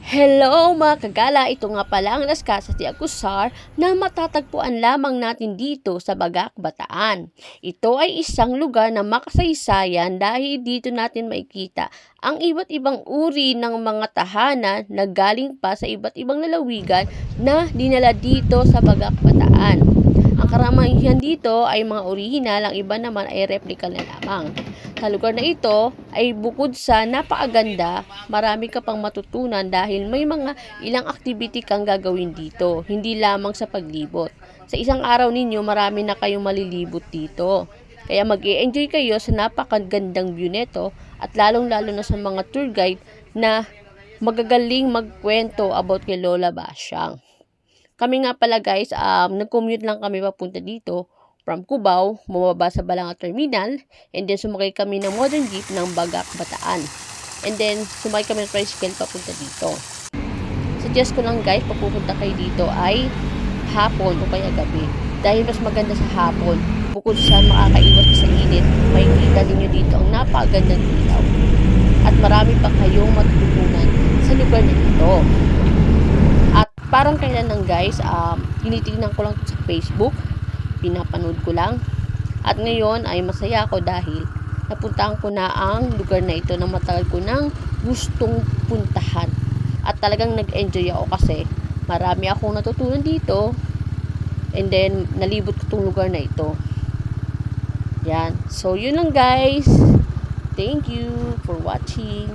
Hello mga kagala, ito nga pala ang Las Casas de Agusar na matatagpuan lamang natin dito sa Bagac, Bataan. Ito ay isang lugar na makasaysayan dahil dito natin makikita ang iba't ibang uri ng mga tahanan na galing pa sa iba't ibang lalawigan na dinala dito sa Bagac, Bataan. Ang karamihan dito ay mga orihinal, ang iba naman ay replica na lamang. Sa lugar na ito ay bukod sa napakaganda, marami ka pang matutunan dahil may mga ilang activity kang gagawin dito, hindi lamang sa paglibot. Sa isang araw ninyo, marami na kayong malilibot dito. Kaya mag-i-enjoy kayo sa napakagandang view nito at lalong-lalo na sa mga tour guide na magagaling magkwento about kay Lola Basyang. Kami nga pala guys, nag-commute lang kami papunta dito from Cubao, bumaba sa Balanga Terminal, and then sumakay kami ng modern jeep ng Bagac, Bataan. And then sumakay kami ng tricycle papunta dito. Suggest ko lang guys, papupunta kayo dito ay hapon o kaya gabi. Dahil mas maganda sa hapon, bukod sa makakaiwas sa init, makikita ninyo dito ang napakagandang ilaw. At marami pa kayong matutunan sa lugar na ito. At parang kailan lang guys, tinitignan ko lang sa Facebook, pinapanood ko lang. At ngayon ay masaya ako dahil napuntahan ko na ang lugar na ito na matagal ko nang gustong puntahan. At talagang nag-enjoy ako kasi marami akong natutunan dito. And then nalibot ko itong lugar na ito. Yan. So yun lang guys. Thank you for watching.